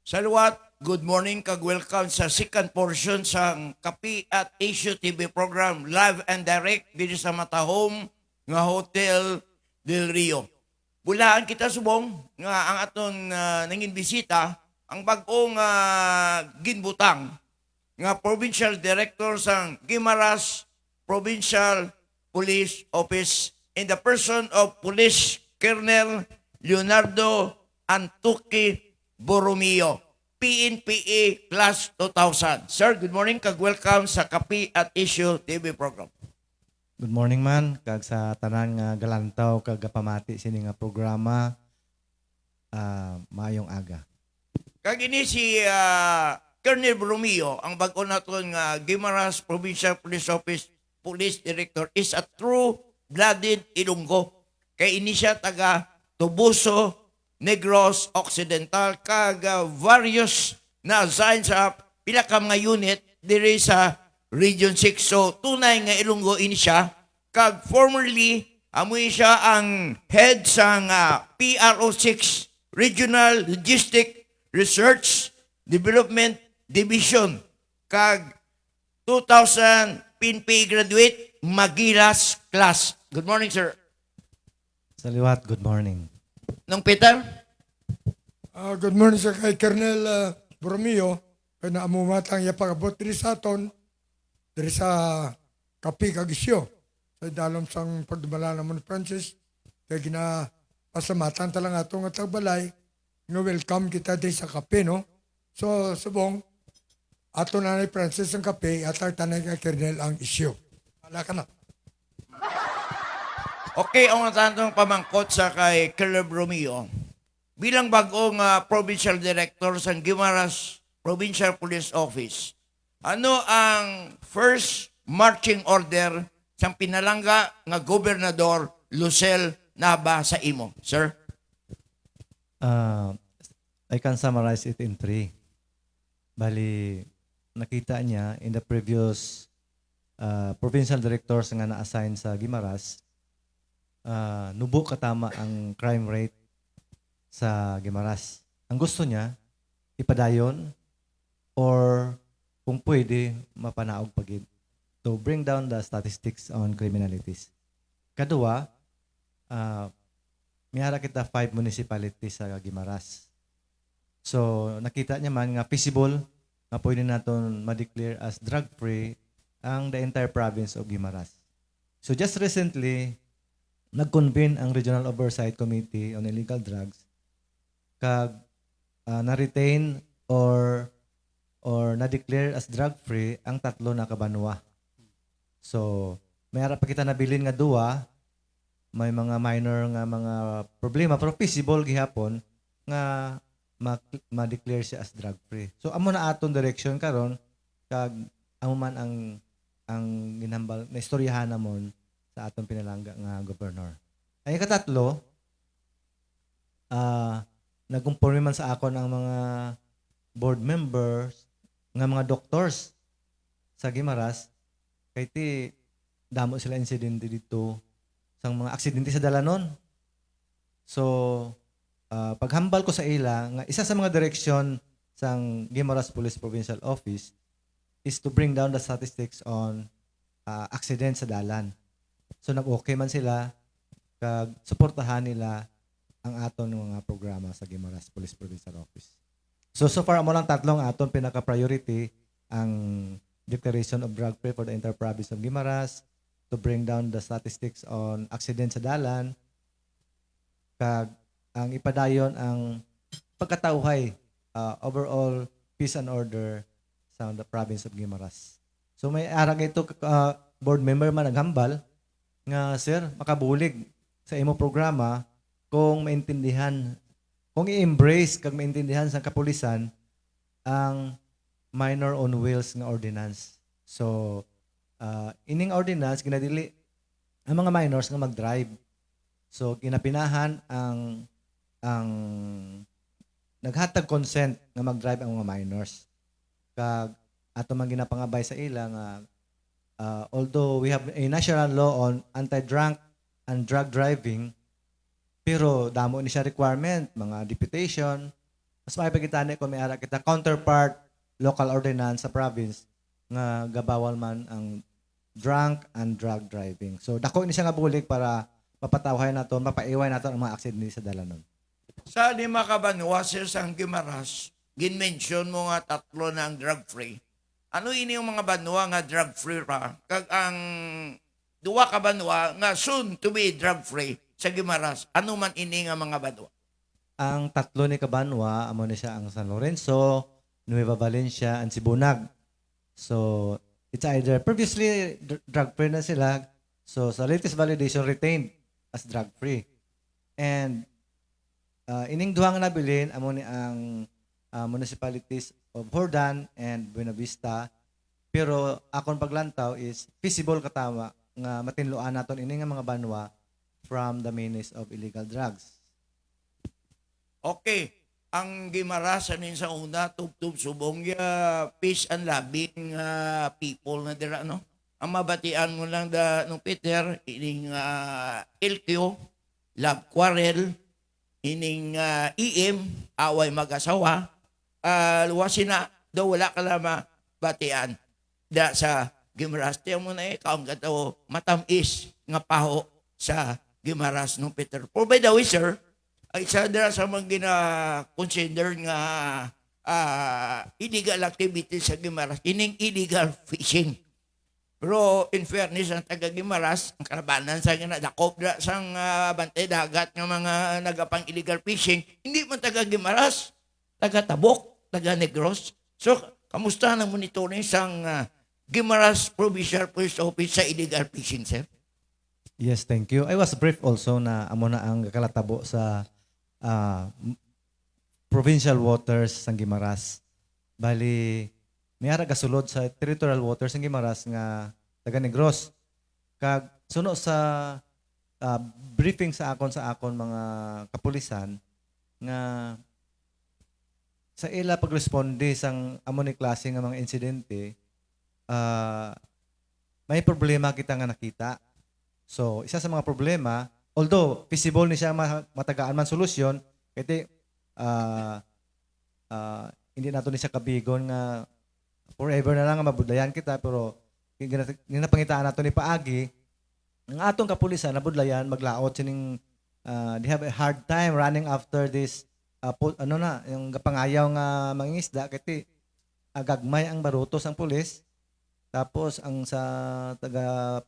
Salawat, good morning, kag-welcome sa second portion sa Kapi at Issue TV program, live and direct dito sa Matahom nga Hotel Del Rio. Bulaan kita subong nga ang aton nangin bisita, ang bag-ong ginbutang nga Provincial Director sa Guimaras Provincial Police Office in the person of Police Colonel Leonardo Antuki Borromeo, PNPA Class 2000. Sir, good morning. Kag-welcome sa Kapi at Issue TV program. Good morning man, kag sa tanan nga galantaw kag pamati sini nga programa maayong aga. Kag ini si Colonel Borromeo, ang bag-o naton nga Guimaras Provincial Police Office Police Director, is a true-blooded Ilonggo. Kay ini siya taga Tubuso, Negros Occidental, kag various na assign sa pila ka mga unit diri sa Region 6. So tunay nga Ilonggo ini siya, kag formerly amoy siya ang head sa PRO6 Regional Logistic Research Development Division, kag 2000 PNP graduate, Magilas class. Good morning, sir. Saliwat, good morning. Nung Peter? Good morning sa kay Colonel Borromeo. Kaya naamumatang iya pag-abot diri sa aton, diri sa Kapi kag Isyo. Sa dalom sang pagdumala naman Francis, kaya ginapasamatan talang atong nga tagbalay, nga welcome kita diri sa Kapi, no? So, subong, ato na ni Francis ang Kapi, at ang tanay kay Colonel ang Isyo. Wala ka na. Okay, ang natandang pamangkot sa kay Colonel Borromeo. Bilang bagong provincial director sa Guimaras Provincial Police Office, ano ang first marching order sa pinalangga nga Gobernador Lucel Nava sa imo, sir? I can summarize it in 3. Bali, nakita niya in the previous provincial directors nga na-assign sa Guimaras, nubo katama ang crime rate sa Guimaras. Ang gusto niya, ipadayon or kung pwede, mapanaog pagid to bring down the statistics on criminalities. Kadua, mihara kita 5 municipalities sa Guimaras. So, nakita niya man nga feasible nga pwede naton ma-declare as drug-free ang the entire province of Guimaras. So, just recently, nag-convene ang Regional Oversight Committee on Illegal Drugs kag na-retain or na-declare as drug-free ang 3 na kabanwa. So, may harap pa kita nabilin nga 2, may mga minor nga mga problema, pero feasible gihapon nga ma-declare siya as drug-free. So, amo na aton direction karon kag amo man ang ginhambal na istoryahan namon sa atong pinalangga nga gobernador. Ay ikatatlo, nagkumpirme man sa akon ang mga board members nga mga doctors sa Guimaras kay ti damo sila insidente dito sang mga aksidente sa dalanon. So paghambal ko sa ila nga isa sa mga direksyon sang Guimaras Police Provincial Office is to bring down the statistics on accident sa dalan. So nag-okay man sila kag suportahan nila ang aton mga programa sa Guimaras Police Provincial Office. So far amo lang 3 aton pinaka-priority ang declaration of drug free for the entire province of Guimaras, to bring down the statistics on accident sa dalan, kag ang ipadayon ang pagkatauhay overall peace and order sa the province of Guimaras. So may arang ito board member man naghambal nga sir makabulig sa imo programa kung maintindihan, kung i-embrace kag maintindihan sa kapulisan ang minor on wheels nga ordinance. So ining ordinance ginadili ang mga minors nga mag-drive. So kinapinahan ang naghatag consent nga mag-drive ang mga minors. Kag ato man ginapangabay sa ila nga although we have a national law on anti-drunk and drug driving, pero damo ni siya requirement, mga deputation, mas makipagitani ko may ara kita counterpart local ordinance sa province nga gabawal man ang drunk and drug driving. So dako ni siya nga bulig para mapatawahan naton, mapaiway naton ang mga aksidente sa dalanon. Sa lima ka banwa, Sir Sang Gimaras, gin-mention mo nga tatlo na ang drug-free. Ano ini yung mga banwa nga drug-free ra? Kag ang duwa ka banwa nga soon to be drug-free sa Gimaras, ano man ini nga mga banwa? Ang tatlo ni Kabanwa, amo ni siya ang San Lorenzo, Nueva Valencia, and Sibunag. So, it's either previously drug-free na sila, so sa latest validation retained as drug-free. And ining duha nga nabilin, amo ni ang municipalities of Hordan and Buena Vista. Pero akon paglantaw is feasible katama nga matinluan naton ini nga mga banwa from the menace of illegal drugs. Okay, ang Gimaras anin sa una, tubtub subong peace and loving people na dira, no? Ang mabatian mo lang no Peter, ining LQ, love quarrel, ining EM, away mag-asawa, luwasin na, daw wala ka lama batian da sa Gimaras. Tiyan mo na kaong gataw matamis nga paho sa Gimaras no Peter. For by the way, sir, ay isa dira sa mga gina-consider nga illegal activity sa Gimaras, ining illegal fishing. Pero in fairness, ang taga Gimaras, ang karabanan sa ginadakop da sang bantay dagat ng mga nagapang illegal fishing, hindi man taga Gimaras, taga Tabok, taga Negros. So, kamusta ang monitoring sang Gimaras Provincial Police Office sa illegal fishing, sir? Yes, thank you. I was briefed also na amo na ang kalatabo sa provincial waters sa Gimaras. Bali, may ara gasulod sa territorial waters sa Gimaras nga taga Negros. Kag suno sa briefing sa akon mga kapulisan nga sa ila pagresponde sang amo ni klase nga mga insidente, may problema kita nga nakita. So, isa sa mga problema, although feasible ni siya matagaan man solusyon, kasi hindi nato ni siya kabigon nga forever na lang nga mabudlayan kita, pero ginapangitaan nato ni paagi, ang atong kapulisan nabudlayan, maglaot sining they have a hard time running after this yung kapangayaw nga mangingisda, kasi agagmay ang barutos ang pulis, tapos ang sa taga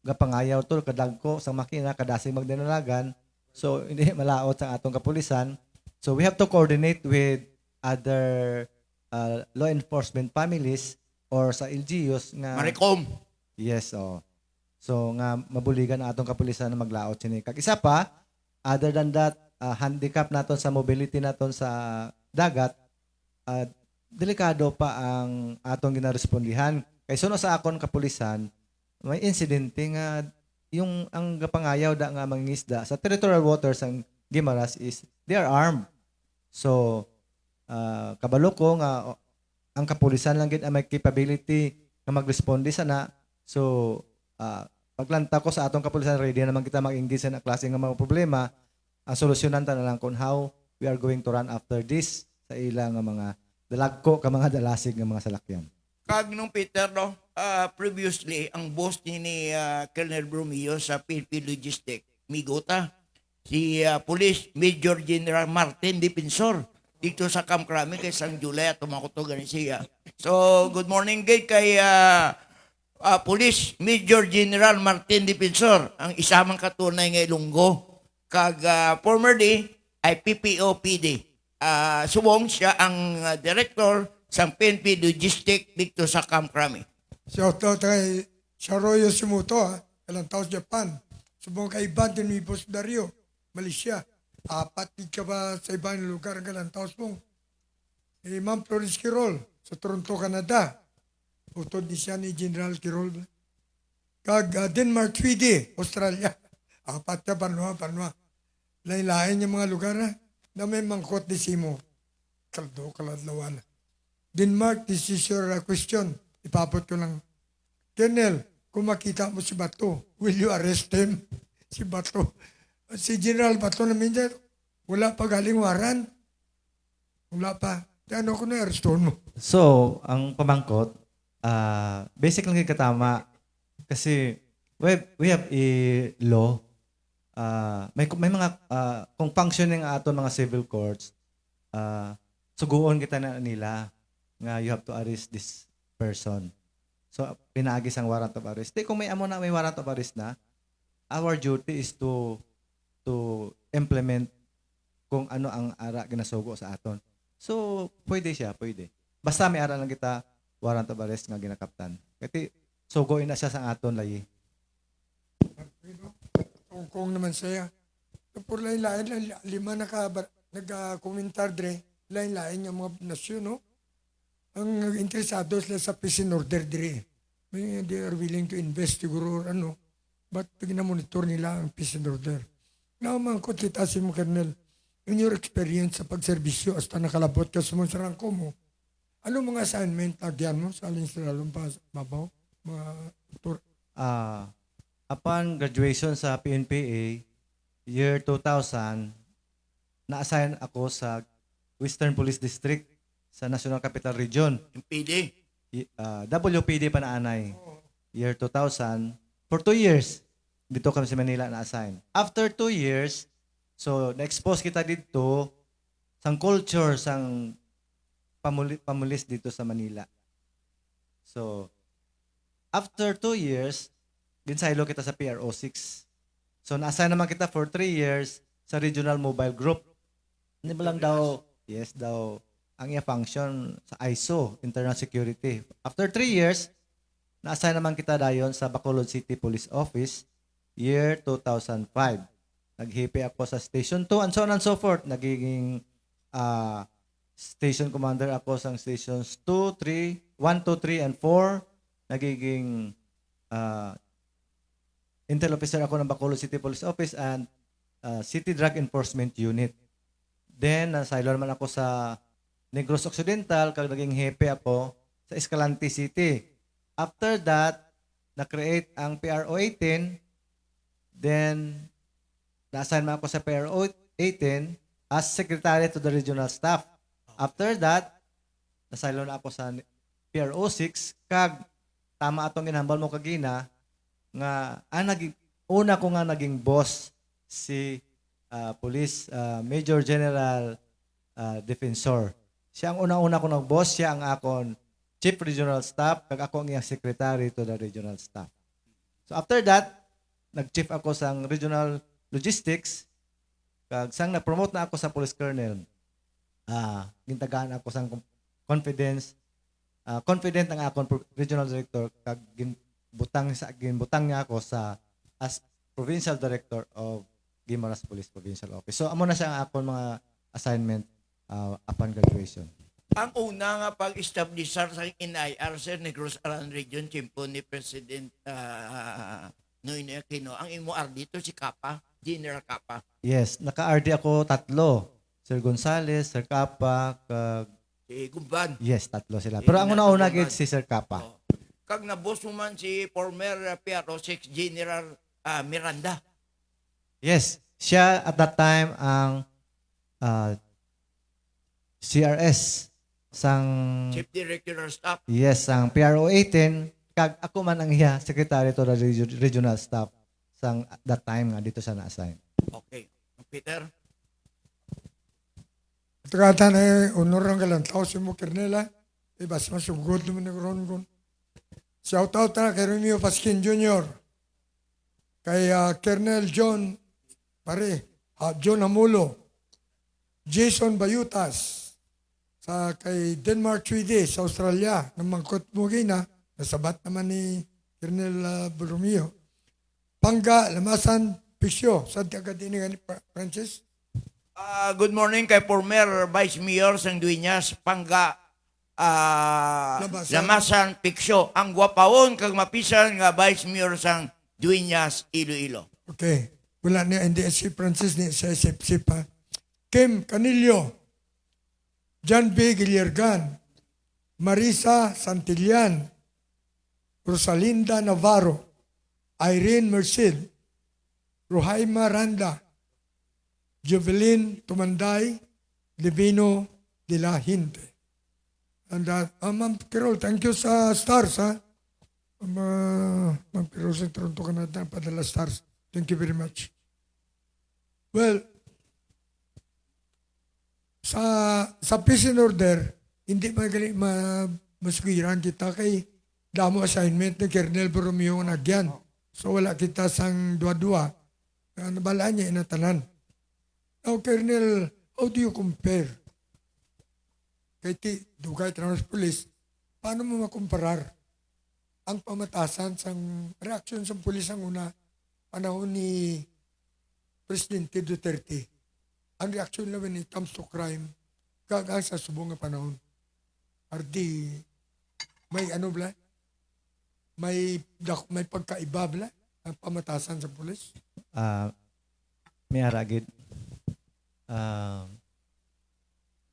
gapangayaw to kadagko sa makina kadasig magdinalagan, so hindi malaot sa atong kapulisan. So we have to coordinate with other law enforcement families or sa LGUs nga Maricom. yes, so nga mabuligan ang atong kapulisan na maglaot sini. Kag isa pa, other than that, handicap naton sa mobility naton sa dagat, delikado pa ang atong ginarespondihan. Kay suno sa akon kapulisan, may insidente nga yung ang gapangayaw da nga mangingisda sa territorial waters ng Gimaras is they are armed. So kabalo ko nga ang kapulisan lang gid ang may capability nga magresponde sana. So paglanta ko sa atong kapulisan, ready naman kita mag-engage sa klase nga mga problema. Ang solusyonan ta na lang kung how we are going to run after this sa ilang mga dalagko ka mga dalasig nga mga salakyan. Kag nung Peter, no, previously, ang boss ni Colonel Bromeo sa PNP Logistics, Migota, si Police Major General Martin Defensor, dito sa Camp Crame kay San July at tumakutogan siya. So, good morning kay Police Major General Martin Defensor, ang isamang katunay nga Ilonggo. Kag formerly ay PPO-PD. Subong siya ang director sa PNP Logistics dito sa Camp Crame. Shout out kay Sharoyo Shimoto, ilang taos Japan. Subong kay Ivan din ni Boss Dario, Malaysia. Apat ka ba sa ibang lugar ang ilang taos mong. Ma'am Florence Quirol, sa Toronto, Canada. Utod ni siya ni General Quirol. Kag Denmark, Sweden, Australia. Apat ka, Panwa. Lain-lain yung mga lugar na may mangkot ni Simo. Kaldo, kaladlawan. Denmark, this is your question. Ipapot ko lang. Colonel, kung makita mo si Bato, will you arrest him? Si Bato. Si General Bato na minsan, wala pa galing waran. Wala pa. Ano ko na arestuhan mo? So, ang pamangkot, basic lang yung katama. Kasi we have a law. May mga, kung functioning ato mga civil courts, suguon kita na nila nga you have to arrest this person. So, pinaagis ang warrant of arrest. Kung may amo na may warrant of arrest na, our duty is to implement kung ano ang ara ginasugo sa aton. So, pwede siya, pwede. Basta may ara lang kita warrant of arrest nga ginakaptan. Kasi suguin na siya sa aton layi. Kung naman saya. Por lain-lain, lima nag-komentar dre, lain-lain yung mga nasyon, no? Ang interesado sila sa peace and order dre. They are willing to invest siguro, ano, but ginamonitor nila ang peace and order. Naman ko, titasin mo, Colonel, in your experience sa pagserbisyo, hasta nakalabot ka sa mga sarangko mo, ano mga assignment lagyan mo sa alin sa lalong mabaw? Mga tour? Upon graduation sa PNPA, year 2000, na-assign ako sa Western Police District sa National Capital Region. Yung PD. WPD pa naanay. Year 2000. For 2 years, dito kami sa Manila na-assign. After 2 years, so na-expose kita dito sang culture, sang pamulis dito sa Manila. So, after 2 years, ginsaylo kita sa PRO 6. So, na-assign naman kita for 3 years sa Regional Mobile Group. Hindi ba lang daw, yes daw, ang iya function sa ISO, Internal Security. After 3 years, na-assign naman kita dayon sa Bacolod City Police Office, year 2005. Naghipi ako sa Station 2 and so on and so forth. Nagiging station commander ako sa stations 1, 2, 3, and 4. Nagiging intel officer ako ng Bacolod City Police Office and City Drug Enforcement Unit. Then, nasilo naman ako sa Negros Occidental, kag naging hepe ako sa Escalante City. After that, na-create ang PRO 18. Then, na-assign ako sa PRO 18 as secretary to the regional staff. After that, nasilo na ako sa PRO 6, kag tama atong ginhambal mo kagina, nga una ko nga naging boss si Police Major General Defensor. Siya ang una-una ko nag-boss, siya ang akon Chief Regional Staff, kag ako ang iyang Secretary to the Regional Staff. So after that, nag-chief ako sa Regional Logistics, kag sang na-promote na ako sa Police Colonel. Gintagaan ako sa confidence, confident ang akon Regional Director, kag ginbutang niya ako sa as Provincial Director of Guimaras Police Provincial Office. So amo na siya ang akon mga assignment upon graduation. Ang una nga pag-establisher sa NIR sa Negros Aran Region, timpo ni President Noynoy Aquino, ang MOR dito si Kapa, General Kapa. Yes, naka-RD ako 3. Sir Gonzales, Sir Kapa, kag Si Gumban. yes, 3 sila. Pero ang una-una gid si Sir Kapa. Oh. Kag naboss mo man si former PRO 6 General Miranda. Yes, siya at that time ang CRS sang Chief Director of Staff. yes, ang PRO 18, kag ako man ang iya secretary to the regional staff sang at that time nga dito sa na-assign. Okay. Peter? Tagata na honor ang galantaw si mo, Colonel, bas masugod naman ng ron. Shout out na kay Romeo Pasquin Jr., kay Colonel John John Amulo, Jason Bayutas, kay Denmark Tweedy sa Australia, ng Mangkot Mugina, nasabat naman ni Colonel Romeo. Pangga, Lamasan, Pisyo, sa Tiagadini ni Francis. Good morning kay former Vice Mayor sang Dueñas, Pangga Lamasan Picsyo. Ang gwapawon kag mapisan nga Vice Mayor sang Dueñas, Iloilo. Okay. Wala niya, hindi si Francis ni sa SFC pa. Kim Canillo, John B. Giliergan, Marisa Santillan, Rosalinda Navarro, Irene Merced, Rohaima Randa, Jovelyn Tumanday, Divino de la Gente. And Ma'am Carol, thank you sa stars, ha? Ma'am Carol sa Toronto, Canada, padala stars. Thank you very much. Well, sa peace and order, hindi masugiran kita kay damo assignment ni Colonel Borromeo nagyan. So wala kita sang dua-dua. Nabalaan niya inatanan. Now, Colonel, how do you compare? Kay Dugay Trans Police, paano mo makumparar ang pamatasan sang reaksyon sa pulis ang una panahon ni Presidente Duterte? Ang reaksyon na when it comes to crime, gagang sa subong nga panahon. Ardi, may ano bla? May pagkaiba bla ang pamatasan sa pulis? May aragid.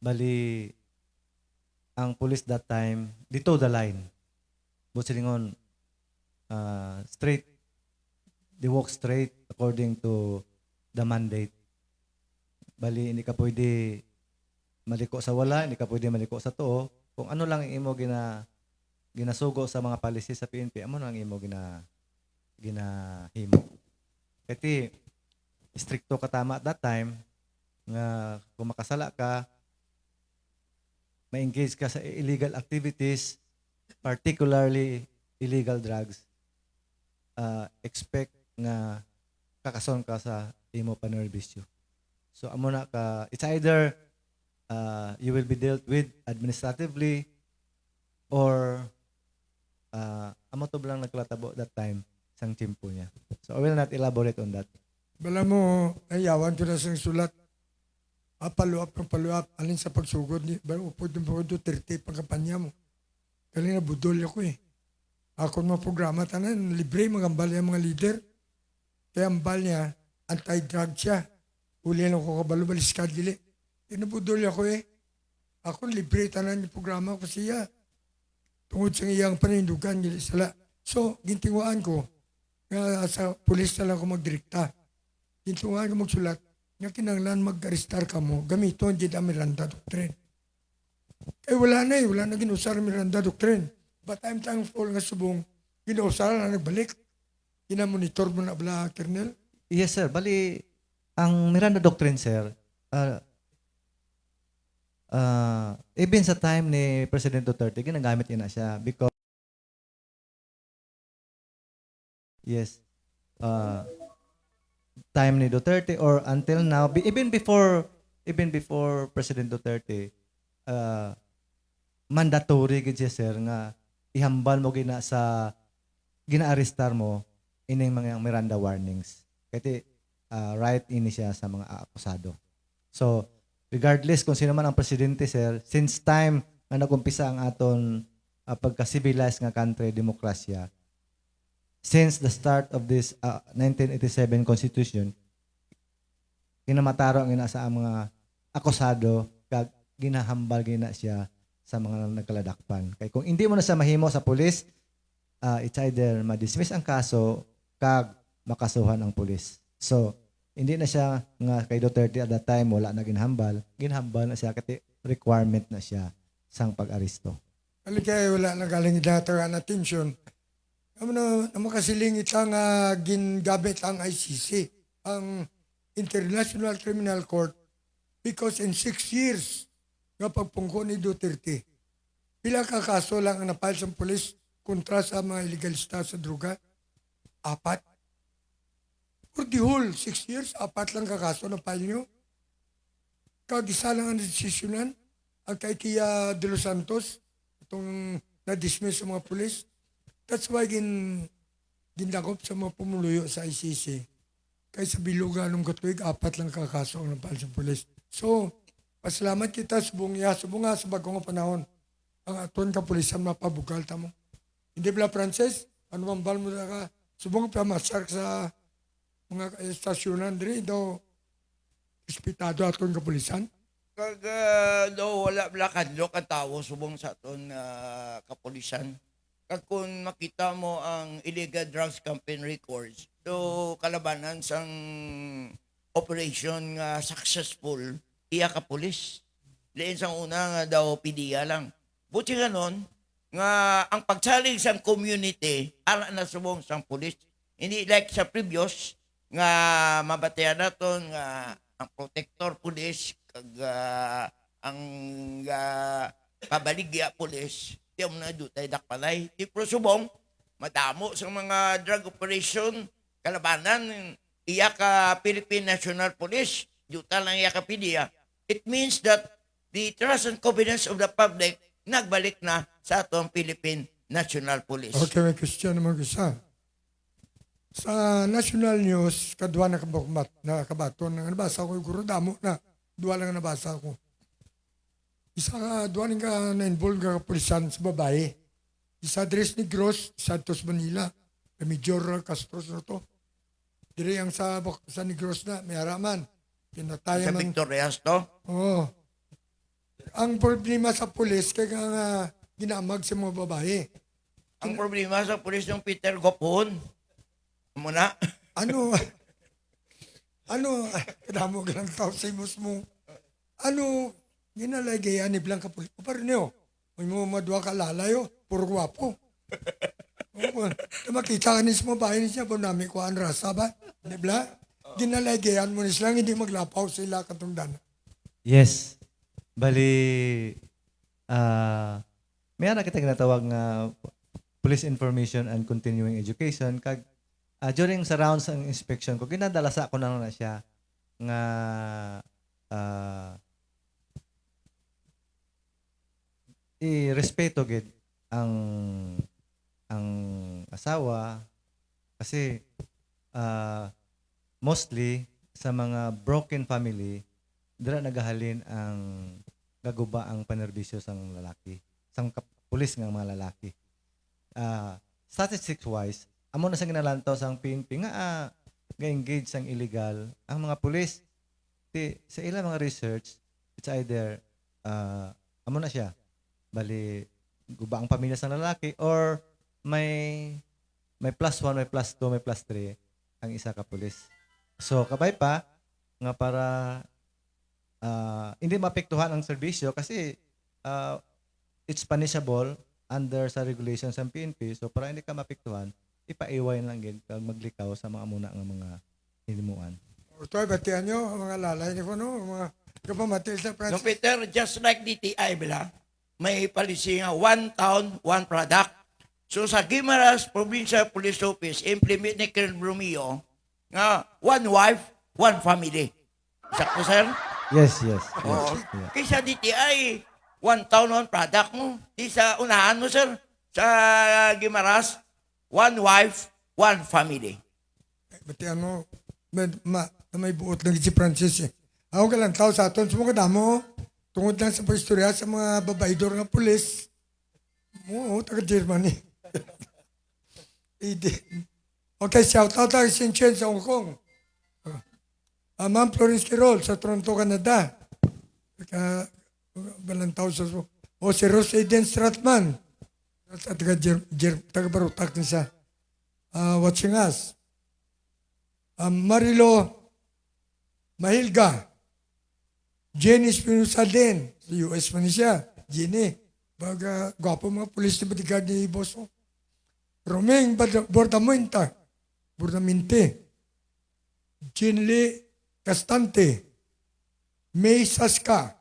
Bali, ang police that time, dito the line. Busilingon, straight, they walk straight according to the mandate. Bali, hindi ka pwede maliko sa wala, hindi ka pwede maliko sa too. Kung ano lang ang imo ginasugo sa mga policy sa PNP, amo lang ang imo ginahimo. Kasi, stricto ka tama at that time, nga kung makasala ka, ma-engage ka sa illegal activities, particularly illegal drugs, expect nga kakason ka sa imo panerbisyo. So amo na ka, it's either you will be dealt with administratively or amo to lang naglatabo that time sang timpo niya. So I will not elaborate on that. Bala mo, ayawan ko na sa sulat. Follow up, alin sa pagsugod ni, upod ng pagod 30 pagkampanya mo. Kali na budol ako eh. Ako mga programa tanan, libre magambal yung mga leader. Kaya ambal niya, anti-drug siya. Uli lang ko kabalo, balis ka dili. Inabudol ako eh. Ako libre tanan yung programa ko siya. Tungod sa iyang panindugan, gili sala. So, gintinguan ko, nga sa pulis na lang ako magdirekta. Gintinguan ko magsulat, nga kinanglan mag-arestar ka mo, gamiton dyan ang Miranda Doctrine. Eh wala na ginusar ang Miranda Doctrine. But I'm thankful nga subong, ginusar na nagbalik. Ginamonitor mo na bala, Colonel? Yes, sir. Bali, ang Miranda Doctrine, sir, even sa time ni President Duterte, ginagamit niya na siya because yes, time ni Duterte or until now, even before President Duterte, mandatory gid siya, sir, nga ihambal mo gina sa gina-arrestar mo ining mga Miranda warnings. Kasi right ini siya sa mga akusado. So, regardless kung sino man ang presidente, sir, since time nga nagumpisa ang aton pagka-civilized nga country, demokrasya, since the start of this 1987 Constitution, kinamataro ang ina sa mga akusado, kag ginahambal gina siya sa mga nagkaladakpan. Kaya kung hindi mo na siya mahimo sa pulis, it's either ma-dismiss ang kaso, kag makasuhan ang pulis. So, hindi na siya nga kay Duterte at that time, wala na ginhambal na siya kasi requirement na siya sang pag-aristo. Kaya wala na galing dataran attention. Makasiling itang gingamit ang ICC, ang International Criminal Court, because in 6 years nga pagpungko ni Duterte, pila ka kaso lang ang napal sa pulis kontra sa mga illegalista sa droga? 4. For the whole 6 years, 4 lang kakaso na file nyo. Kag-isa lang ang desisyonan, ang kay Tia De Los Santos, itong na-dismiss sa mga pulis. That's why ginlakop sa mga pumuluyo sa ICC. Kaya sa biluga nung katuig, 4 lang kakaso ang napal sa pulis. So, pasalamat kita subong nga sa bagong panahon. Ang aton kapulisan mapabugal tamo. Hindi pala, Frances, ano bang bal mo na ka? Subong pamasak sa mga estasyonan diri daw respetado aton kapulisan. Kag daw wala blakadlo ka tawo subong sa aton kapulisan. Kag kung makita mo ang illegal drugs campaign records, do kalabanan sang operation nga successful iya ka pulis. Diin sa una nga daw PDEA lang. Buti ganon, nga ang pagsalig sa community, ala na subong sang pulis. Hindi like sa previous, nga mabatayan naton nga ang protector pulis, kag ang pabaligya pulis, di mo na dutay dakpalay. Di pro subong, madamo sa mga drug operation, kalabanan, iya ka Philippine National Police, duta lang iya ka PDEA. It means that the trust and confidence of the public nagbalik na sa atong Philippine National Police. Okay, may question naman isa. Sa national news, kadwa na kabaton, nabasa ko, guro damo na, dua lang nabasa ko. Isa ka, dua nga na-involve ka kapulisan sa babae. Isa Dres Negros, Santos Manila, Major Castro na to. Dire ang sa Negros na, may haraman. Sa Pinatayan ng... Victorias to. Oo. Ang problema sa pulis, kaya nga ginamag sa mga babae. Ang problema sa pulis ng Peter Gopon. Muna. Ano, kadamo ka lang tao sa imos mo. Ano, ginalagayan ni Blanca Pulis. O parin niyo, may mo madwa ka lalayo, puro gwapo. Oo, makita ka ni sa mga bahay niya, po namin ko ang rasa ba? Di ba? Ginalagayan mo nilang hindi maglapaw sila katungdan. Yes. Bali, may na kita ginatawag nga police information and continuing education. Kag during sa rounds ng inspection ko, ginadalasa ko na siya nga i-respeto gid ang asawa kasi mostly sa mga broken family dira nagahalin ang gaguba ang panerbisyo sang lalaki sang pulis nga mga lalaki. Statistics wise amo na sa ginalantaw sang PNP nga ga-engage sang illegal ang mga pulis. Sa ilang mga research it's either amo na siya bali guba ang pamilya sang lalaki or may plus 1, may plus 2, may plus 3 ang isa ka pulis. So kabay pa nga para hindi maapektuhan ang serbisyo kasi it's punishable under sa regulations ng PNP. So para hindi ka maapektuhan, ipaiway lang gid kag maglikaw sa mga muna nga mga hinimuan. Ito ay batihan nyo, mga lalay ni Fono, mga kapamatil sa No, Francis. Peter, just like DTI, bila, may policy nga, one town, one product. So sa Guimaras Provincial Police Office, implement ni Colonel Bromeo nga one wife, one family. Sakto, sir? Yes. Oo. Yeah. Kaysa DTI, one town, one product mo. Di sa unahan mo, sir, sa Guimaras, one wife, one family. Batihan mo, may buot lang si Francis eh. Ako ka lang tao sa aton, sumukad mo, tungod lang sa paistorya sa mga babaydor ng pulis. Oo, taga-Germany. Okay, shout out tayo si Chen sa Hong Kong. Ma'am Florence Quirol sa Toronto, Canada. Balang tao sa... O si Rose Eden Stratman. Sa taga-Barutak din siya. Watching us. Marilo Mahilga. Jenny Espinosa din. Sa US man siya. Jenny. Baga, gwapo mga pulis na bodyguard ni Boso. Romeng Bordamente. Jinli Castante. May Saska.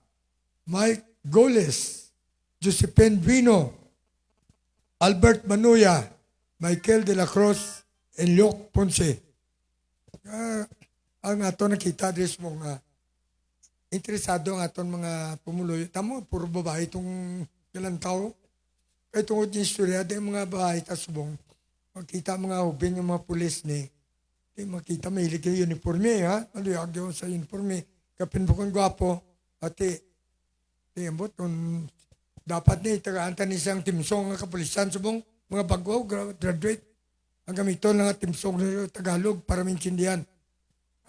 Mike Goles. Josephine Vino. Albert Manuya. Michael De La Cruz. and Luke Ponce. Ang ato nakita des mga interesado ang aton mga pumuloy. Tamo, puro babae itong ilang tao. Kaya tungod yung istorya, di mga babae tasubong. Makita mga hubin yung mga pulis ni. Di makita mahilig yung uniforme, ha? Maluyag yun sa uniforme. Kapin po kong gwapo. Ati, di ambot, kung dapat ni tagaan ni isang timsong ng kapulisan subong, mga bagwaw, graduate. Ang gamito ng timsong na Tagalog para mintindihan.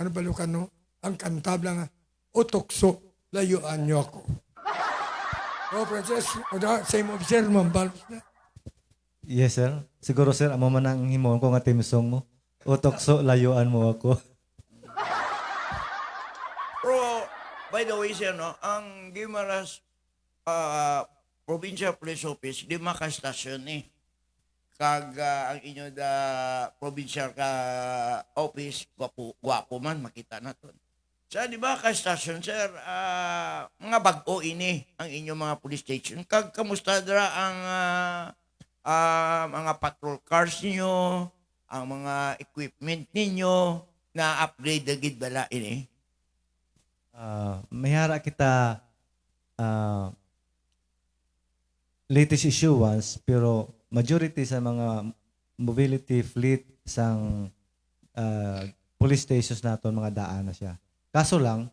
Ano balukan, no? Ang kantabla nga, utokso, layuan niyo ako. Oh, Princess, same officer, mambalos na. Yes, sir. Siguro, sir, amo man ang himon ko nga timsong mo. Utokso, layuan mo ako. Pero, by by the way, sir, no, ang Guimaras Provincial Police Office, 5 ka stasyon eh. Kag ang inyo da provincial ka office, gwapo man, makita naton. Sa 5 ka stasyon, sir, mga bag-o ini ang inyong mga police station. Kag kamusta dra ang mga patrol cars niyo, ang mga equipment ninyo na upgrade na gid bala ini? Mayara kita latest issuance, pero majority sa mga mobility fleet sang police stations naton mga daan na siya. Kaso lang,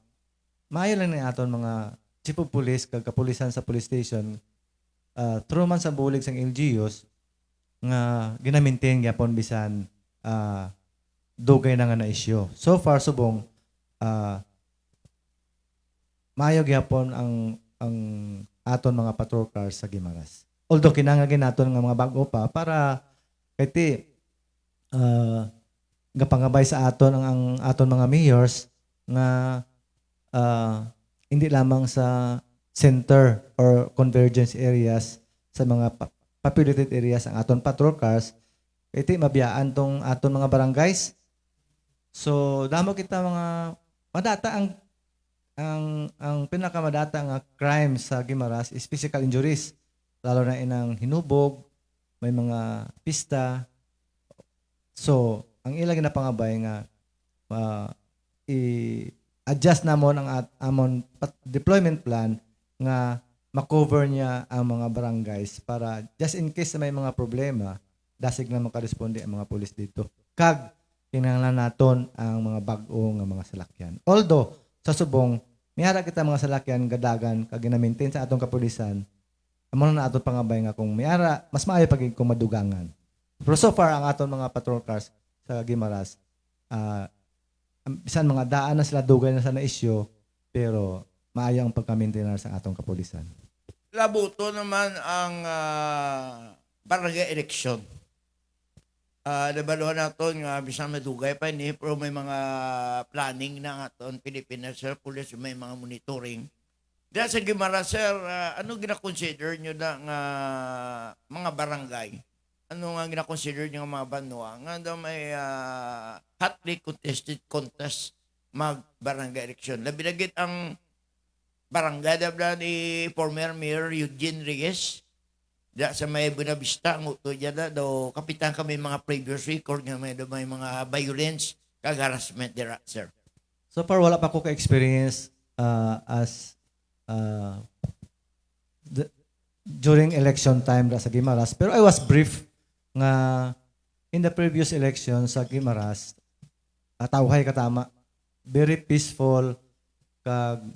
maayo lang ni aton mga chief of police kag kapulisan sa police station through man sa bulig sang LGUs nga gina-maintain gyapon bisan dugay na nga na issue. So far subong maayo gyapon ang aton mga patrol cars sa Guimaras. Although kinangagin naton nga mga bag-o pa para kay gapangabay sa aton ang aton mga mayors nga hindi lamang sa center or convergence areas sa mga populated areas ang aton patrol cars, kay mabiyaan tong aton mga barangays. So damo kita mga madata ang pinakamadata nga crime sa Guimaras is physical injuries, lalo na inang hinubog, may mga pista. So ang ilang ginapangabay nga i-adjust namon ang amon deployment plan nga makover niya ang mga barangays para just in case may mga problema, dasig na makaresponde ang mga pulis dito. Kag kinahanglan naton ang mga bag-o nga mga salakyan. Although sa subong mihara kita mga salakyan gadagan kag gina-maintain sa atong kapulisan, amo na aton pangabay nga kung mihara mas maayo pagig kung madugangan. Pero so far ang aton mga patrol cars sa Guimaras bisan mga daan na sila dugay na sa na-issue, pero maayo ang pagka-maintainer sa atong kapulisan. Labuto naman ang barangay election. Nabaluhan natin nga bisan madugay pa ni pero may mga planning na aton Pilipinas Sir Police, may mga monitoring. Diyan sa Guimaras, sir, ano gina-consider nyo na nga mga barangay? Ano nga gina-consider nyo nga mga banwa? Nga daw may hotly contested contest mag-barangay election. Labinagit ang barangay dabla ni former Mayor Eugene Reyes. Diyan sa may Buenavista, ang uto dyan na daw kapitan kami mga previous record nga may mga violence kag harassment dira, sir. So far wala pa ko ka-experience as during election time sa Guimaras, pero I was brief nga in the previous election sa Guimaras tawhay katama, very peaceful kag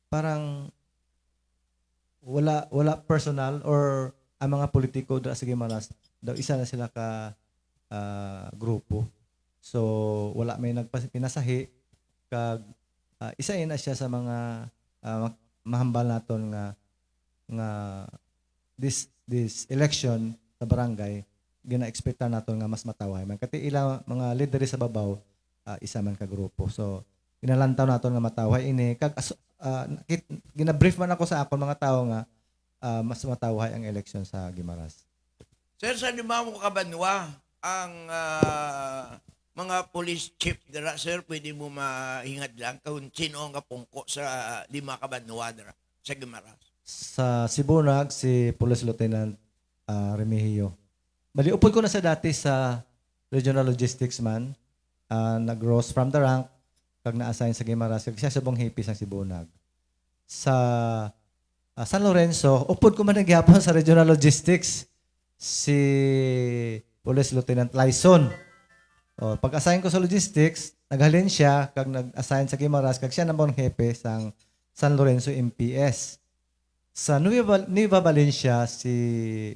parang wala personal or ang mga politiko sa Guimaras daw isa na sila ka grupo. So wala may nagpinasahi kag isa na siya sa mga mahambal naton nga this election sa barangay gina-expecta naton nga mas mataway man kati ila mga leader sa babaw isa man ka grupo. So ginalantaw naton nga mataway ini kag gina-brief man ako sa akon mga tao nga mas mataway ang election sa Guimaras. Sir, sa lima mo kabanwa, ang mga police chief dira, sir, pwede mo mahingad lang kung sino ang kapungko sa 5 kabanwa dira sa Guimaras. Sa Sibunag, si Police Lieutenant Remigio. Bali, upod ko na sa dati sa Regional Logistics man, nag-rose from the rank, kag na-assign sa Guimaras, kag siya subong hipis ang Sibunag. Sa San Lorenzo, upod ko man nagyapon sa Regional Logistics, si Police Lieutenant Lyson. Pag-assign ko sa logistics, naghalin siya, kag nag-assign sa Guimaras, kag siya namang hepe sa San Lorenzo MPS. Sa Nueva Valencia, si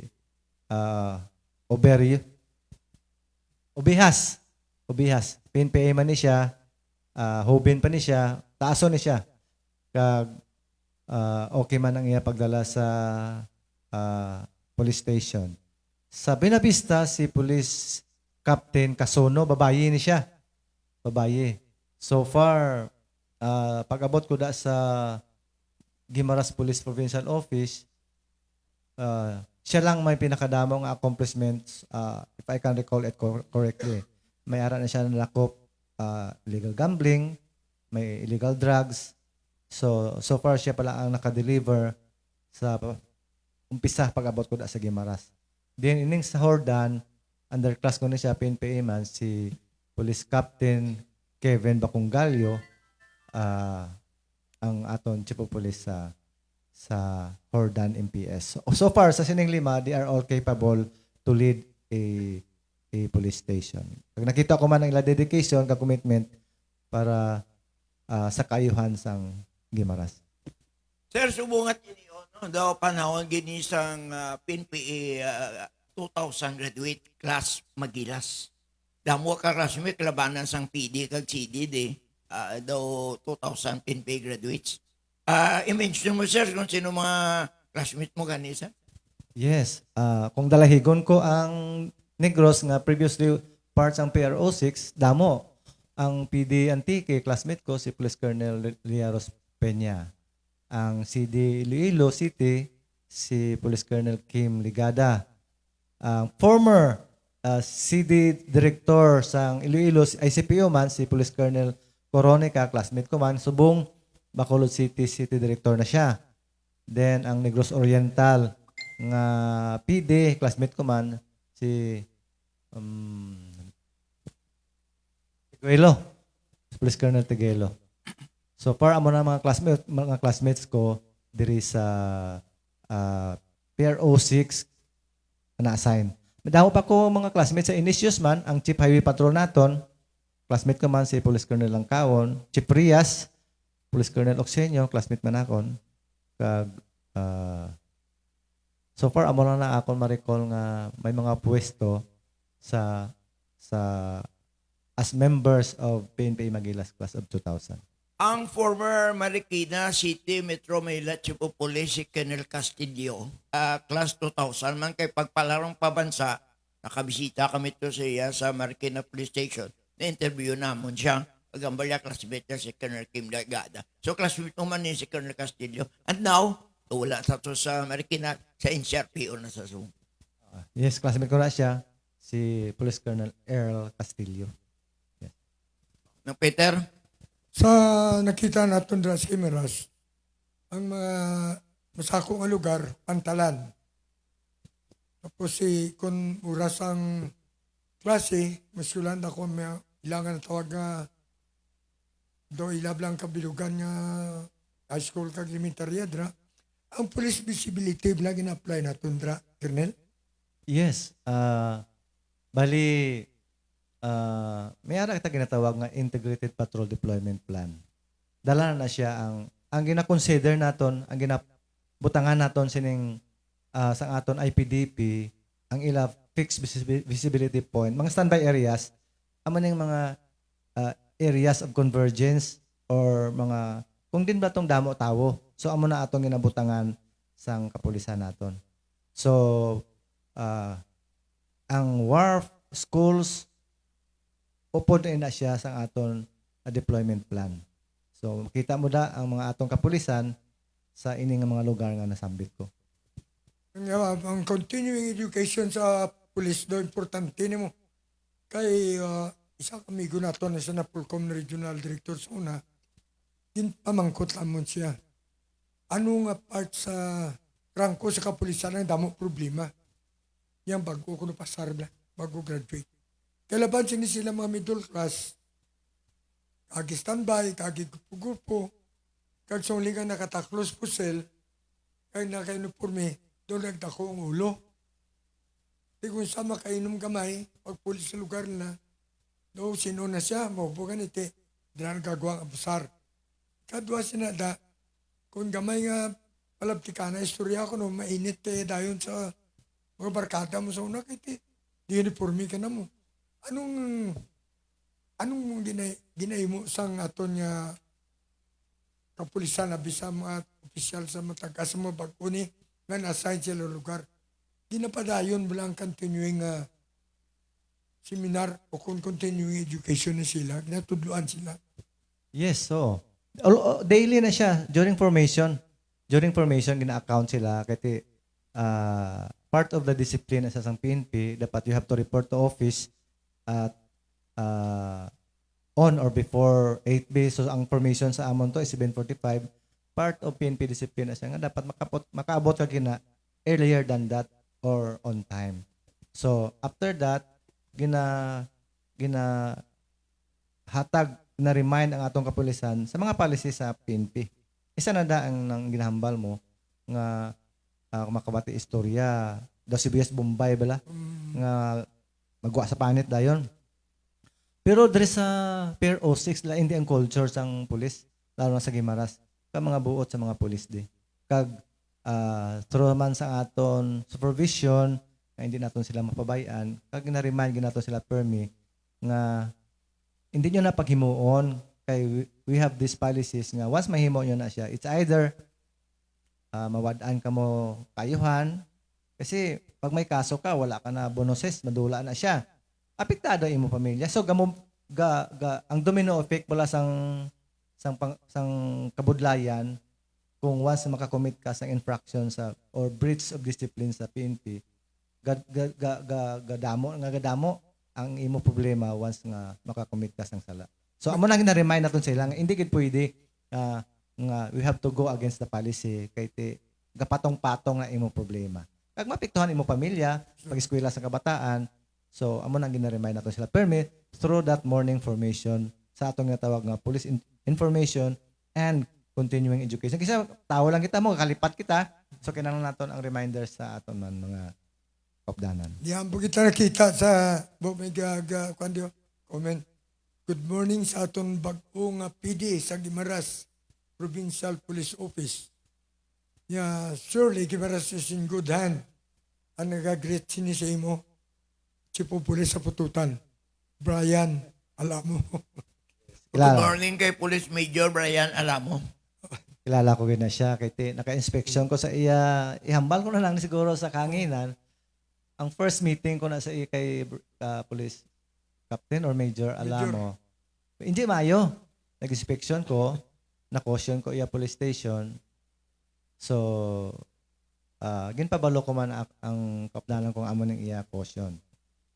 Obihas. PNPA man ni siya, Hobin pa ni siya, taaso ni siya. Kag okay man ang iya pagdala sa police station. Sa Buenavista, si Police Captain Casono, babayi ni siya. Babayi. So far, pag-abot ko da sa Guimaras Police Provincial Office, siya lang may pinakadamong accomplishments, if I can recall it correctly. May ara na siya nalakop, illegal gambling, may illegal drugs. So far siya pala ang nakadeliver sa umpisa pag-abot ko da sa Guimaras. Then ining sa Hordan, underclass ko na siya, PNPA man, si Police Captain Kevin Bacungalio, ang aton Chief of Police sa Hordan MPS. So far, sa sining lima, they are all capable to lead a police station. Pag nakita ko man ang ila dedication, ka-commitment para sa kaayuhan sang Guimaras. Sir, subungat yun no? Daw panahon ginisang PNPA 2000 graduate class Magilas. Damo ka rasmi labanan sang PD kag CDD. Daw 2000 PNPA graduates. I-mention mo sir kung sino mga classmate mo ganisa? Yes. Kung dalahigon ko ang Negros nga previously parts ang PRO6, damo. Ang PD Antique, classmate ko, si Police Colonel Liaros Peña. Ang CD Iloilo City, si Police Colonel Kim Ligada. Ang former CD Director sa Iloilo, ICPO man, si Police Colonel Coronica, classmate ko man, subong Bacolod City Director na siya. Then, ang Negros Oriental nga PD, classmate ko man, si Tiguelo. Police Colonel Tiguelo. So far, amo na mga classmates ko diri sa PRO6 na-assign. Madamo pa ko mga classmates sa Initius man, ang Chief Highway Patrol naton, classmate ko man si Police Colonel Langkawon, Chief Rias, Police Colonel Oxenio, classmate man akon. Kag so far amo na akon ma-recall nga may mga pwesto sa as members of PNPA Magilas class of 2000. Ang former Marikina City Metro Manila Chief of Police si Colonel Castillo, class 2000 man kay pagpalarong pabansa, nakabisita kami to siya sa Marikina Police Station. Na-interview namon siya. Pagambala classmate niya si Colonel Kim Ligada. So classmate mo man ni si Colonel Castillo. And now, wala sa to sa Marikina, sa NCRPO na sa Zoom. Yes, classmate ko na siya, si Police Colonel Earl Castillo. Nang Peter? Sa nakita natin sa Guimaras, ang mga masako nga lugar, Pantalan. Tapos kung oras ang klase, masulan ako may ilangan na tawag nga do ilab lang kabilugan nga high school kag elementarya dra. Ang police visibility bla gina-apply naton dra, Colonel? Yes, bali may ara kita ginatawag nga Integrated Patrol Deployment Plan. Dala na siya ang gina-consider naton, ang ginabutangan naton sining sa aton IPDP, ang ila fixed visibility point, mga standby areas, amo ning mga areas of convergence or mga kung din ba tong damo tawo. So amo na atong ginabutangan sang kapulisan naton. So ang wharf, schools, upod na siya sa aton deployment plan. So, makita mo da ang mga atong kapulisan sa ining mga lugar nga nasambit ko. Ang continuing education sa police do importante nimo. Kay isa kamigo nato na sa Napolcom Regional Director sa una, pamangkot lamon siya. Ano nga part sa rangko sa kapulisan ang damo problema? Yang bago ko pasar bago graduate. Kailaban sila mga middle class, kagi standby, kagi grupo, kag sunglingan nakataklos po sel, kag naka-uniforme, doon nagdako ang ulo. Di kung sa makainom kamay, pag pulis sa lugar na, doon sino na siya, mabubugan iti, di na nagagawa ang abusar. Kadwa sinada, kung gamay nga palabtika na istorya ko, no, mainit dayon sa mga barkada mo sa una, kiti, di uniforme ka na mo. Anong ginay mo sang aton nga kapulisan na bisa mga opisyal sa mataga sa mga baguni nga na-assign sila lugar. Ginapadayon bilang continuing seminar o kung continuing education na sila, ginatudluan sila. Yes, so daily na siya during formation. During formation gina-account sila kasi part of the discipline sa sang PNP dapat you have to report to office at uh, on or before 8B. So ang formation sa amon to is 7:45. Part of PNP discipline na siya nga dapat makaabot ka kina earlier than that or on time. So after that gina hatag na remind ang atong kapulisan sa mga policy sa PNP. Isa na da ang nang ginahambal mo nga makabati istorya daw si BS Bombay bala nga magwa sa panit dayon. Pero dre sa Pier 06 la hindi ang culture sang pulis lalo na sa Guimaras ka mga buot sa mga pulis di. Kag through man sa aton supervision nga hindi naton sila mapabayan kag na-remind ginaton sila permi nga hindi nyo na paghimuon kay we have these policies nga once mahimo nyo na siya it's either mawad-an ka mo kayuhan kasi pag may kaso ka wala ka na bonuses madula na siya apektado imo pamilya so ang domino effect wala sang kabudlayan kung once makakommit ka sa infraction sa or breach of discipline sa PNP gadamo ang imo problema once nga makakommit ka sang sala. So amo na gina-remind naton sila nga hindi gid pwede nga we have to go against the policy kay ti gapatong-patong na imo problema. Kag mapektuhan imo pamilya, pag-eskwela sa kabataan. So amo na gina-remind naton sila permit through that morning formation sa atong nga tawag nga police information and continuing education. Kasi tao lang kita mo kalipat kita. So kinahanglan naton ang reminders sa aton man mga kapdanan. Diyan po kita nakita sa comment. Good morning sa aton bag-o nga PD sa Guimaras Provincial Police Office. Yeah, surely Guimaras is in good hand. Ang nag-greet sini sa imo, si Pupulis sa Pututan, Brian Alamo. Good morning kay Police Major Brian Alamo. Kilala ko na siya kay naka-inspection ko sa iya ihambal ko na lang siguro sa kanginan. Ang first meeting ko na sa iya kay Police Captain or Major Alamo. Hindi mayo. Nag-inspection ko, na-caution ko iya police station. So ginpabalo ko man ang kapdanan kong amo ng iya caution.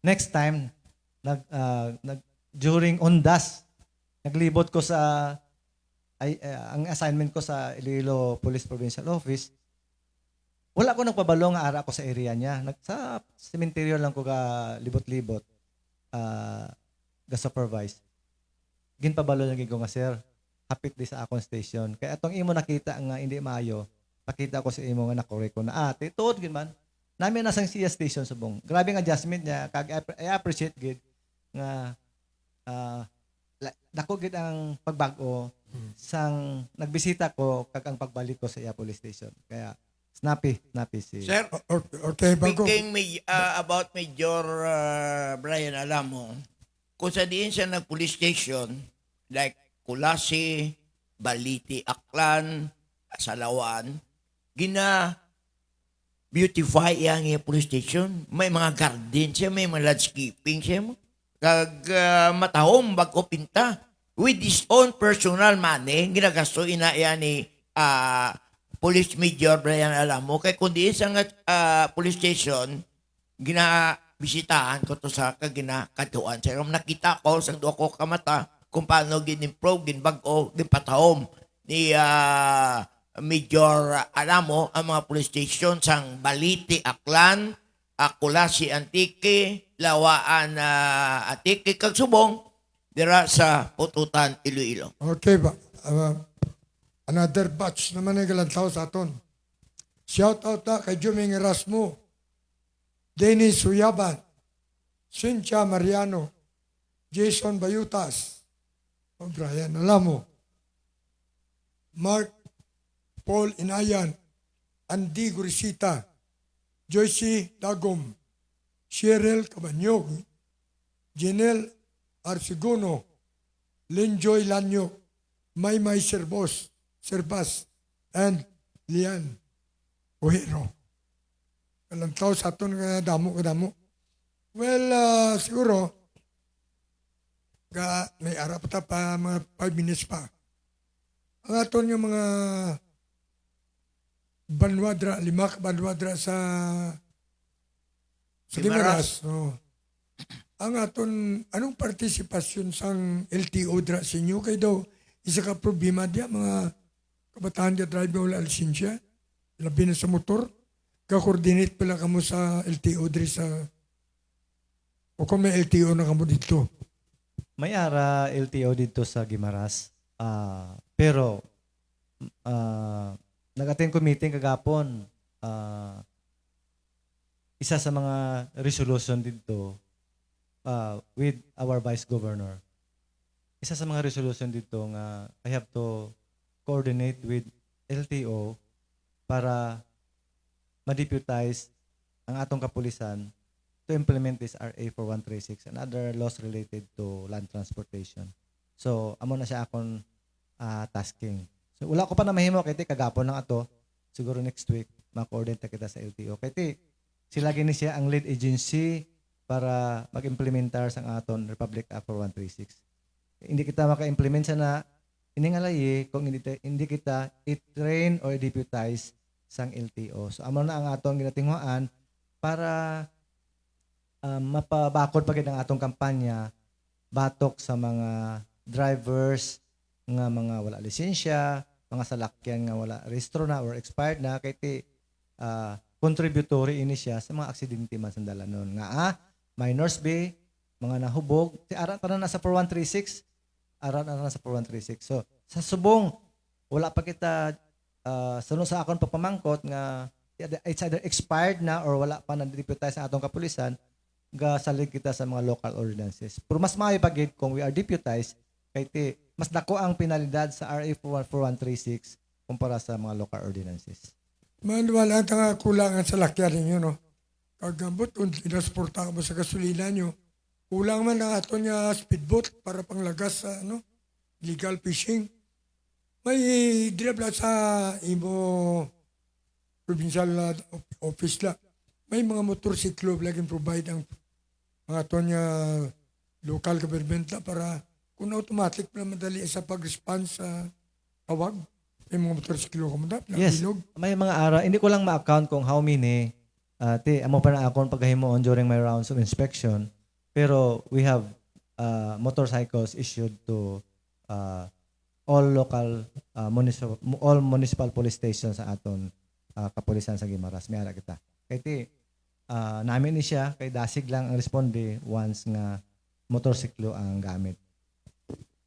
Next time during Ondas naglibot ko sa ang assignment ko sa Iloilo Police Provincial Office. Wala ko nagpabalo nga ara ko sa area niya. Sa cemetery lang ko ga libot-libot ga supervise. Ginpabalo lang ko nga sir, hapit di sa akong station. Kaya atong imo nakita nga hindi maayo, pakita ko sa imo nga nakorek ko na ate tuod gid man. Nami na sang siya station subong. Grabe ang adjustment niya, kag I appreciate gid nga dako gid ang pagbag-o sang nagbisita ko kag ang pagbalik ko sa iya police station. Kaya snappy si Sir, Okay, bago. speaking about Major Brian Alamo, kung sa diin siya nag-police station, like Kulasi, Baliti, Aklan, Salawan, beautify yang iya police station. May mga garden siya, may mga landscaping siya mo. Kag matahom bago pinta. With his own personal money, ginagasto ina yan ni Police Major Brian Alamo. Kaya kundi isang police station, ginabisitahan ko to sa ginakatuan. Sa nakita ko sa doon ko kamata kung paano gin-improve, ginbago, ginpatahom ni Major Alamo ang mga police station sang Baliti, Aklan, Kulasi, Antique, Lawaan, Antique, kag Subong, dira sa Pututan, Iloilo. Okay ba? Another batch naman ay galantaw sa aton. Shout out na kay Juming Erasmo, Dennis Suyaban, Cynthia Mariano, Jason Bayutas, Brian Alamo, Mark Paul Inayan, Andy Gurisita, Joyce Dagom, Cheryl Cabanyog, Janelle Arsigono, Lenjoy Lanyo, Maymay Serbas, and Lian Ojero. Alam tao sa aton nga damo. Well, siguro, may arap pa mga 5 minutes pa. Ang aton yung mga banwadra, 5 banwadra sa Guimaras. Oh. Ang aton, anong partisipasyon sang LTO dra sa inyo? Kaya daw, isa ka problema diya, mga kabataan diya driver wala lisensya, labi na sa motor, ka-coordinate pala kamo sa LTO dra sa, o kung may LTO na kamo dito. May ara LTO dito sa Guimaras. Pero nag-attend ko meeting kagapon. Isa sa mga resolution dito with our Vice Governor. Isa sa mga resolution dito nga I have to coordinate with LTO para ma-deputize ang atong kapulisan to implement this RA 4136 and other laws related to land transportation. So, amo na siya akong tasking. So, wala ko pa na mahimo kay kagapon lang ato. Siguro next week ma-coordinate kita sa LTO. Kay sila gini siya ang lead agency para mag-implementar sa aton Republic Act 4136. Hindi kita maka-implement sa na iningalay kung hindi kita i-train or i-deputize sang LTO. So, amo na ang atong ginatinghuan para mapabakod pa gid ang atong kampanya batok sa mga drivers nga mga wala lisensya, mga salakyan nga wala rehistro na or expired na kay contributory ini siya sa mga aksidente man sa dalanon nga minors be mga nahubog si aran pa na sa 4136 aran na sa 4136. So sa subong wala pa kita sunod sa akon pagpamangkot nga it's either expired na or wala pa na-deputize sa atong kapulisan gasalig kita sa mga local ordinances. Pero mas maayo pagid kung we are deputized kay mas dako ang penalidad sa RA 4136 kumpara sa mga local ordinances. Wala nga kulangan sa lakyan ninyo, no? Kagambot, kung tinasporta ka mo sa gasolina nyo, kulang man ang ato niya speedboat para panglagas sa legal fishing. May dirabla sa imo provincial office la. May mga motorsiklo laging provide ang mga ato niya local government la para kung automatic na madali sa pag-respond sa tawag. May mga motorsiklo ka mo na Yes, bilog. may mga ara. Hindi ko lang ma-account kung how many amo pa na akon pagahimoon during my rounds of inspection. Pero we have motorcycles issued to all local all municipal police stations sa aton kapulisan sa Guimaras. May ara kita. Kaya namin ni siya, kay dasig lang ang responde once nga motorsiklo ang gamit.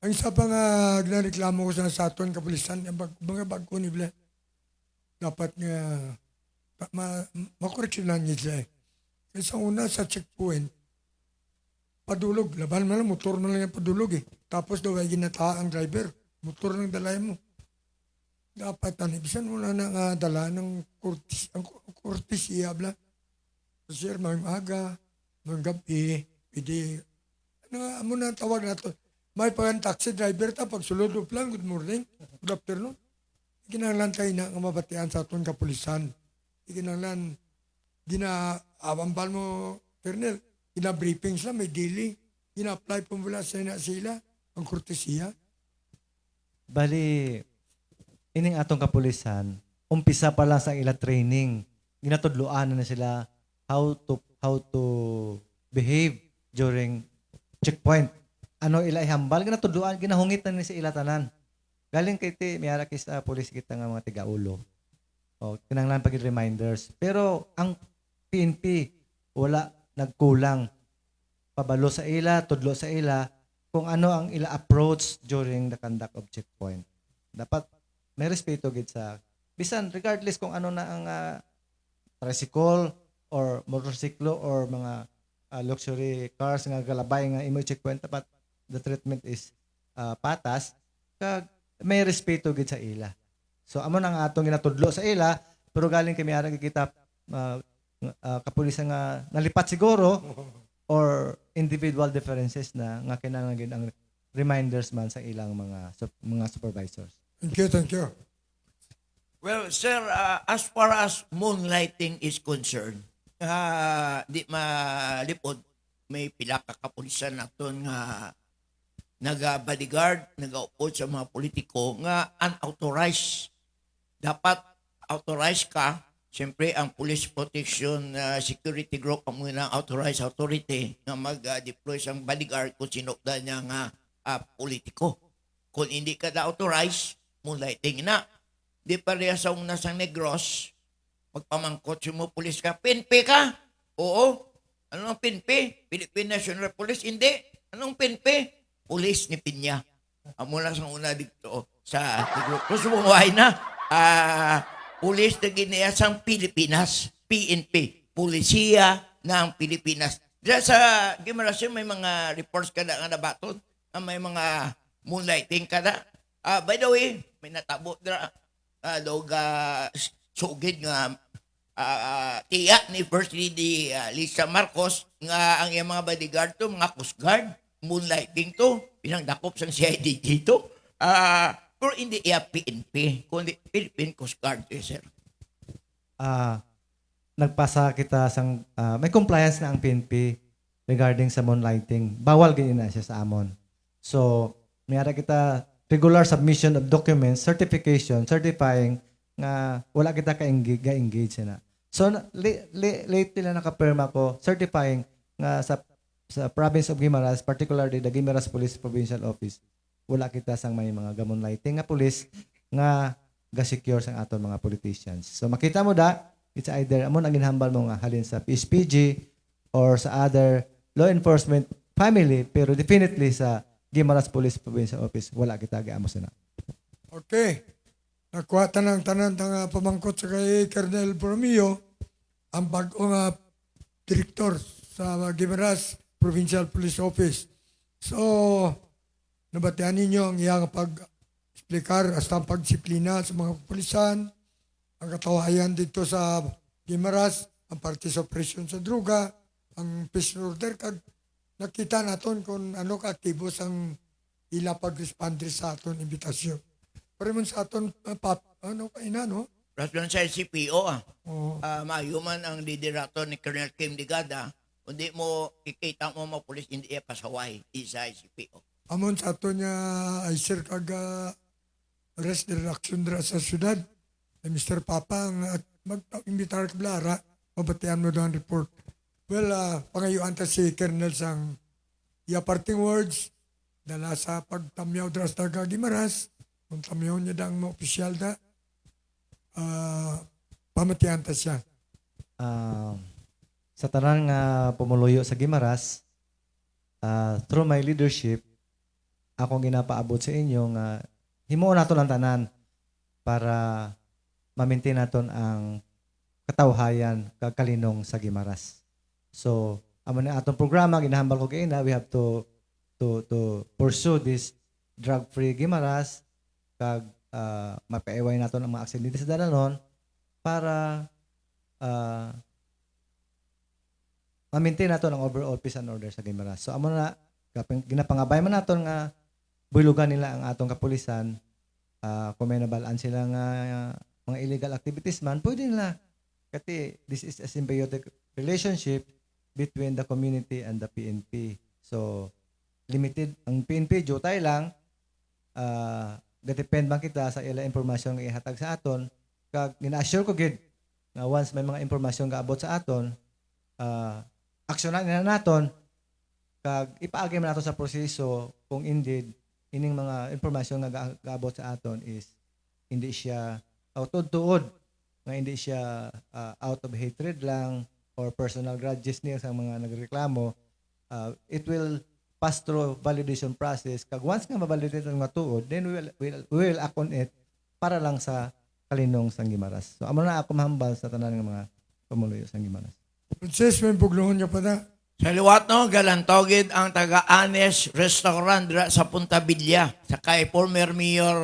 Ang isa pa nga ginareklamo ko sa aton kapulisan, mga bago ni Bla, dapat nga makoreksyonan niya siya. Kasi sa una sa checkpoint, padulog, laban mo lang, motor na lang yung padulog eh. Tapos daw ay ginata ang driver, motor ng dalay mo. Dapat tanibisan mo na nga dala ng kortesiya Bla. Sir, may maaga, may gabi, pwede, mo na tawag na ito. May pang taxi driver ta pag sulod lang, good morning, good afternoon. Kinahanglan tayo na nga mabatian sa atong kapulisan. Kinahanglan, ginaawambal mo, Colonel, gina-briefing sila, may daily, gina-apply po mula sa sila, ang kortesiya. Bali, ining atong kapulisan, umpisa pa lang sa ila training. Ginatudloan na sila how to behave during checkpoint. Ano ila ihambal, ginatudloan, ginahungit na ni sa ila tanan. Galing kay ti, may arakis sa pulis kita nga mga tiga-ulo. O, kinanglan pag reminders. Pero ang PNP, wala, nagkulang. Pabalo sa ila, tudlo sa ila, kung ano ang ila approach during the conduct of checkpoint. Dapat may respeto gid sa bisan regardless kung ano na ang tricycle or motorsiklo or mga luxury cars nga galabay nga imo checkpoint, dapat the treatment is patas kag may respeto gid sa ila. So amo nang atong ginatudlo sa ila, pero galing kami ara kita kapulisan nga nalipat siguro or individual differences na nga kinahanglan gid ang reminders man sa ilang mga supervisors. Thank you, thank you. Well, sir, as far as moonlighting is concerned, di malipod, may pila ka kapulisan naton nga naga-bodyguard, nag-upod sa mga politiko nga unauthorized. Dapat authorized ka. Siyempre, ang Police Protection Security Group ang muna authorized authority na mag-deploy sang bodyguard kung sinukda niya nga politiko. Kung hindi ka na authorized, moonlighting na. Di pareha sa una sang Negros, magpamangkot mo pulis ka, PNP ka? Oo. Anong PNP? Philippine National Police? Hindi. Anong PNP? Police ni Piña. Mula sa una dito sa group. Tapos bumuhay na. Pulis na ginayasang Pilipinas. PNP. Pulisiya ng Pilipinas. Diyan sa Gimaras may mga reports ka na nga nabaton. May mga moonlighting ka na. By the way, may natabo na sugid nga tiya ni First Lady Lisa Marcos nga ang iyang mga bodyguard to, mga Coast Guard, moonlighting to, pinangdakop sang CID dito. Pero hindi iya PNP, kundi Philippine Coast Guard, sir. Nagpasa kita sang may compliance na ang PNP regarding sa moonlighting. Bawal ganyan na siya sa amon. So, mayara kita regular submission of documents, certification, certifying nga wala kita ka-engage na. So, lately lang nakapirma ko, certifying nga sa province of Guimaras, particularly the Guimaras Police Provincial Office, wala kita sang may mga gamon lighting nga police nga ga-secure sang aton mga politicians. So, makita mo it's either amon ang ginhambal mo nga halin sa PSPG or sa other law enforcement family, pero definitely sa Guimaras Police Provincial Office, wala kita gaamos na. Okay. Nakuha ng tanan ng pamangkot sa kay Colonel Borromeo, ang bagong direktor sa Guimaras Provincial Police Office. So, nabatihan ninyo ang iyang pag-explikar hasta ang pagdisiplina sa mga pulisan, ang katawayan dito sa Guimaras, ang parte sa operasyon sa droga, ang peace order, kag nakita naton kung ano ka-aktibo sang ila pag-responder sa aton imbitasyon. Pero man sa aton, no? Rason sa CPO, mayuman ang liderato ni Colonel Kim Digada, kundi mo, kikita mo mga pulis, hindi iya pasaway, isa CPO. Amon sa aton niya ay sir kag arrest reduction dira sa syudad. Mr. Papa, ang mag-imbitar ka Blara, mabatian mo doon report. Well, pangayuan ta si Colonel sang iya parting words, dala sa pagtamyaw dira sa Guimaras, kung tamyaw niya dang mga opisyal pamatian ta siya. Sa tanang pumuluyo sa Guimaras, through my leadership, akong ginapaabot sa inyo nga himuon nato ang tanan para ma-maintain naton ang katawhayan kakalinong sa Guimaras. So, amo na atong programa ginahambal ko kay na we have to pursue this drug-free Guimaras kag mapaiway naton ang mga aksidente sa dalanon para ma-maintain naton ang overall peace and order sa Guimaras. So, amo na ginapangabay man naton nga bulugan nila ang atong kapulisan, kung may nabalaan sila nga mga illegal activities man, pwede nila. Kasi this is a symbiotic relationship between the community and the PNP. So, limited, ang PNP, jutay lang, depend man kita sa ila impormasyon nga ihatag sa aton, kag gina-assure ko gid na once may mga impormasyon nga abot sa aton, aksyonan na naton, kag ipaagi man nato sa proseso kung indeed ining mga impormasyon nga gaabot sa aton is hindi siya tuod-tuod, nga hindi siya out of hatred lang or personal grudges niya sa mga nagreklamo. It will pass through validation process. Kag once nga ma-validate ang mga tuod, then we will act on it para lang sa kalinong sang Guimaras. So amo na ako mahambal sa tanan ng mga pamuluyo sang Guimaras. Princess, may buglohon niya pa na. Sa liwat no, galantogid ang taga-Anes Restaurant dira sa Punta Villa, sa kay former Mayor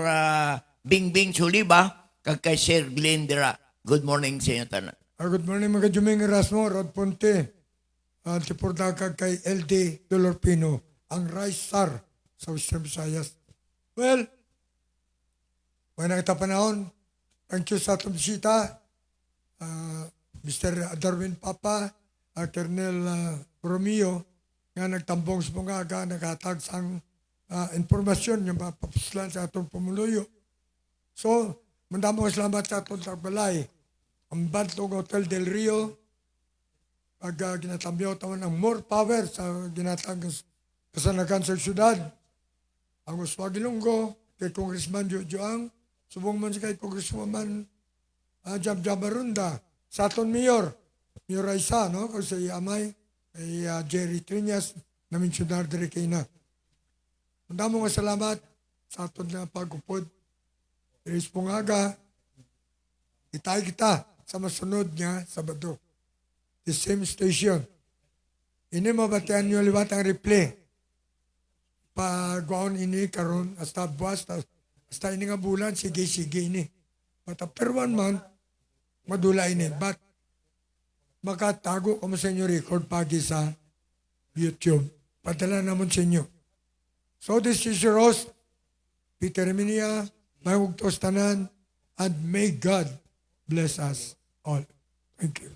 Bingbing Suliba, kag kay Sir Glenn dira. Good morning sa inyo tanan. Good morning mga Juming Erasmo, Rod Ponte, Tipordaka kay LD Dolorpino, ang Rice Star sa Western Visayas. Well, may nakita panahon. Thank you sa atong bisita, Mr. Darwin Papa, Colonel Romeo, nga nagtambong sa mga aga, naghatag sang informasyon yung mapapuslan sa atong pumuluyo. So, mandamo salamat sa atong tagbalay. Ang Bantog Hotel del Rio, pag ginatambyaw taman ng more power sa ginatang kasanagan sa syudad. Ang Uswag Ilonggo, kay Congressman Jojo Ang, subong man si kay Congresswoman Jab Jabarunda, sa aton Mayor Raisa, no? Kasi amay, kay Jerry Trinas, na mensyunar diri kay na. Mandamo nga salamat sa aton na pagupod. Iris Pungaga, itay kita sa masunod niya Sabado. The same station. Ini mabatian nyo liwat ang replay. Pagwaon ini karon hasta buwas, hasta ini nga bulan, sige ini. But after 1 month, madula ini. But makatago ko mo sa inyo record pagi sa YouTube. Padala naman sa inyo. So this is your host, Peter Emilia, may hugtos tanan, and may God bless us all. Thank you.